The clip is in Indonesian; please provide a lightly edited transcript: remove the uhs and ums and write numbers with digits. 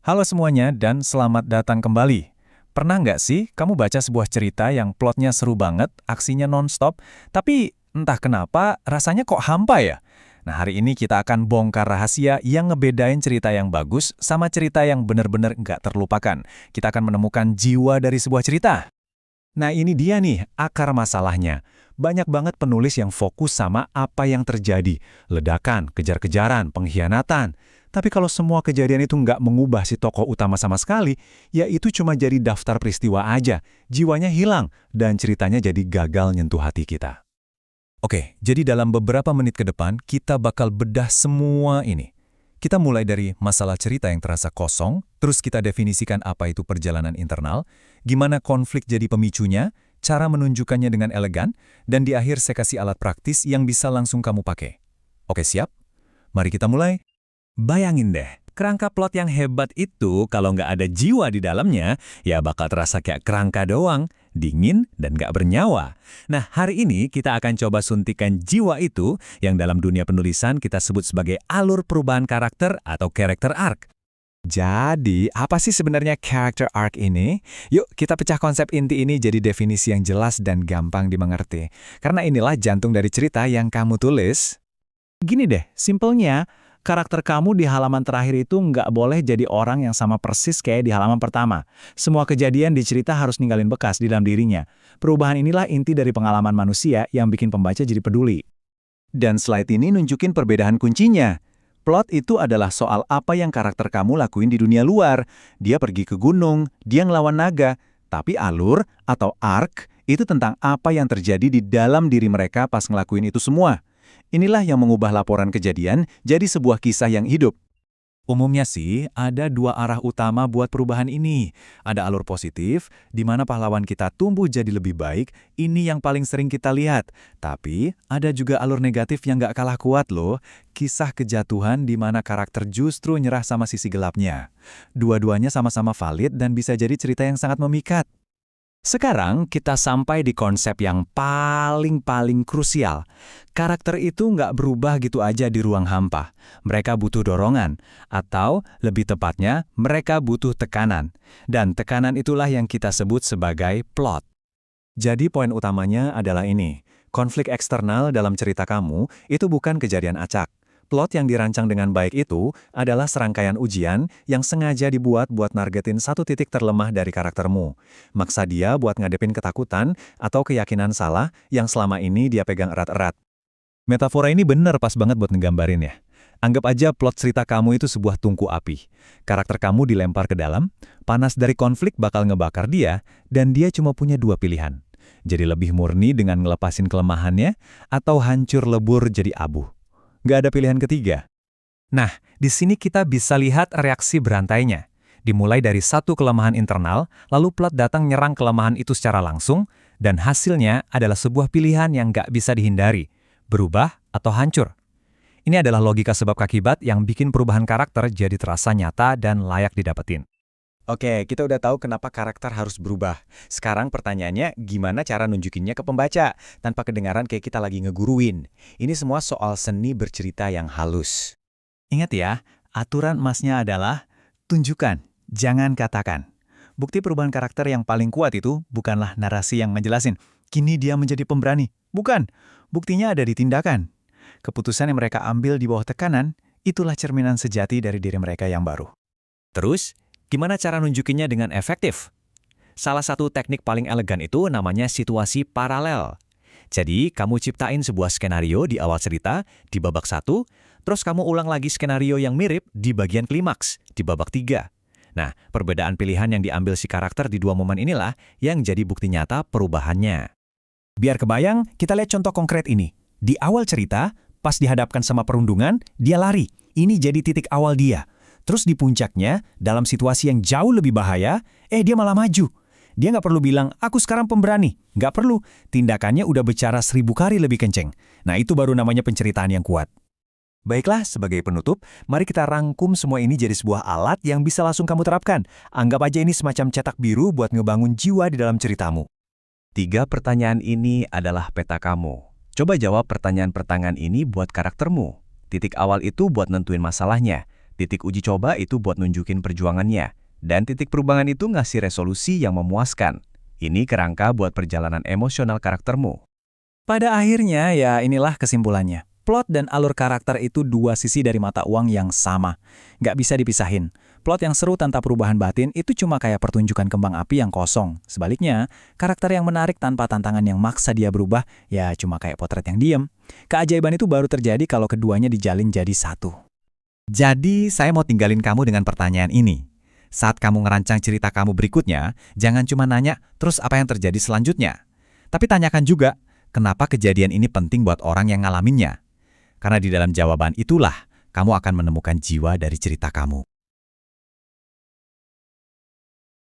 Halo semuanya dan selamat datang kembali. Pernah nggak sih kamu baca sebuah cerita yang plotnya seru banget, aksinya nonstop, tapi entah kenapa rasanya kok hampa ya? Nah hari ini kita akan bongkar rahasia yang ngebedain cerita yang bagus sama cerita yang benar-benar nggak terlupakan. Kita akan menemukan jiwa dari sebuah cerita. Nah ini dia nih, akar masalahnya. Banyak banget penulis yang fokus sama apa yang terjadi. Ledakan, kejar-kejaran, pengkhianatan. Tapi kalau semua kejadian itu nggak mengubah si tokoh utama sama sekali, ya itu cuma jadi daftar peristiwa aja. Jiwanya hilang, dan ceritanya jadi gagal nyentuh hati kita. Oke, jadi dalam beberapa menit ke depan, kita bakal bedah semua ini. Kita mulai dari masalah cerita yang terasa kosong, terus kita definisikan apa itu perjalanan internal, gimana konflik jadi pemicunya, cara menunjukkannya dengan elegan, dan di akhir saya kasih alat praktis yang bisa langsung kamu pakai. Oke, siap? Mari kita mulai. Bayangin deh, kerangka plot yang hebat itu kalau nggak ada jiwa di dalamnya, ya bakal terasa kayak kerangka doang, dingin dan nggak bernyawa. Nah, hari ini kita akan coba suntikan jiwa itu yang dalam dunia penulisan kita sebut sebagai alur perubahan karakter atau character arc. Jadi, apa sih sebenarnya character arc ini? Yuk, kita pecah konsep inti ini jadi definisi yang jelas dan gampang dimengerti. Karena inilah jantung dari cerita yang kamu tulis. Gini deh, simpelnya, karakter kamu di halaman terakhir itu nggak boleh jadi orang yang sama persis kayak di halaman pertama. Semua kejadian di cerita harus ninggalin bekas di dalam dirinya. Perubahan inilah inti dari pengalaman manusia yang bikin pembaca jadi peduli. Dan slide ini nunjukin perbedaan kuncinya. Plot itu adalah soal apa yang karakter kamu lakuin di dunia luar. Dia pergi ke gunung, dia ngelawan naga. Tapi alur atau arc itu tentang apa yang terjadi di dalam diri mereka pas ngelakuin itu semua. Inilah yang mengubah laporan kejadian jadi sebuah kisah yang hidup. Umumnya sih, ada dua arah utama buat perubahan ini. Ada alur positif, di mana pahlawan kita tumbuh jadi lebih baik, ini yang paling sering kita lihat. Tapi, ada juga alur negatif yang nggak kalah kuat loh, kisah kejatuhan di mana karakter justru nyerah sama sisi gelapnya. Dua-duanya sama-sama valid dan bisa jadi cerita yang sangat memikat. Sekarang kita sampai di konsep yang paling krusial. Karakter itu nggak berubah gitu aja di ruang hampa. Mereka butuh dorongan, atau lebih tepatnya, mereka butuh tekanan. Dan tekanan itulah yang kita sebut sebagai plot. Jadi poin utamanya adalah ini. Konflik eksternal dalam cerita kamu itu bukan kejadian acak. Plot yang dirancang dengan baik itu adalah serangkaian ujian yang sengaja dibuat buat nargetin satu titik terlemah dari karaktermu. Maksa dia buat ngadepin ketakutan atau keyakinan salah yang selama ini dia pegang erat-erat. Metafora ini bener pas banget buat ngegambarin ya. Anggap aja plot cerita kamu itu sebuah tungku api. Karakter kamu dilempar ke dalam, panas dari konflik bakal ngebakar dia, dan dia cuma punya dua pilihan. Jadi lebih murni dengan ngelepasin kelemahannya, atau hancur lebur jadi abu. Nggak ada pilihan ketiga. Nah, di sini kita bisa lihat reaksi berantainya. Dimulai dari satu kelemahan internal, lalu plot datang nyerang kelemahan itu secara langsung, dan hasilnya adalah sebuah pilihan yang nggak bisa dihindari, berubah atau hancur. Ini adalah logika sebab akibat yang bikin perubahan karakter jadi terasa nyata dan layak didapetin. Oke, kita udah tahu kenapa karakter harus berubah. Sekarang pertanyaannya, gimana cara nunjukinnya ke pembaca, tanpa kedengaran kayak kita lagi ngeguruin. Ini semua soal seni bercerita yang halus. Ingat ya, aturan emasnya adalah, tunjukkan, jangan katakan. Bukti perubahan karakter yang paling kuat itu bukanlah narasi yang ngejelasin, kini dia menjadi pemberani. Bukan, buktinya ada di tindakan. Keputusan yang mereka ambil di bawah tekanan, itulah cerminan sejati dari diri mereka yang baru. Terus, gimana cara nunjukinnya dengan efektif? Salah satu teknik paling elegan itu namanya situasi paralel. Jadi, kamu ciptain sebuah skenario di awal cerita, di babak 1, terus kamu ulang lagi skenario yang mirip di bagian klimaks, di babak 3. Nah, perbedaan pilihan yang diambil si karakter di dua momen inilah yang jadi bukti nyata perubahannya. Biar kebayang, kita lihat contoh konkret ini. Di awal cerita, pas dihadapkan sama perundungan, dia lari. Ini jadi titik awal dia. Terus di puncaknya, dalam situasi yang jauh lebih bahaya, dia malah maju. Dia nggak perlu bilang, aku sekarang pemberani. Nggak perlu. Tindakannya udah bicara 1000 kali lebih kenceng. Nah, itu baru namanya penceritaan yang kuat. Baiklah, sebagai penutup, mari kita rangkum semua ini jadi sebuah alat yang bisa langsung kamu terapkan. Anggap aja ini semacam cetak biru buat ngebangun jiwa di dalam ceritamu. 3 pertanyaan ini adalah peta kamu. Coba jawab pertanyaan-pertanyaan ini buat karaktermu. Titik awal itu buat nentuin masalahnya. Titik uji coba itu buat nunjukin perjuangannya, dan titik perubahan itu ngasih resolusi yang memuaskan. Ini kerangka buat perjalanan emosional karaktermu. Pada akhirnya, ya inilah kesimpulannya. Plot dan alur karakter itu dua sisi dari mata uang yang sama. Nggak bisa dipisahin. Plot yang seru tanpa perubahan batin itu cuma kayak pertunjukan kembang api yang kosong. Sebaliknya, karakter yang menarik tanpa tantangan yang maksa dia berubah, ya cuma kayak potret yang diem. Keajaiban itu baru terjadi kalau keduanya dijalin jadi satu. Jadi, saya mau tinggalin kamu dengan pertanyaan ini. Saat kamu ngerancang cerita kamu berikutnya, jangan cuma nanya, terus apa yang terjadi selanjutnya? Tapi tanyakan juga, kenapa kejadian ini penting buat orang yang ngalaminnya? Karena di dalam jawaban itulah, kamu akan menemukan jiwa dari cerita kamu.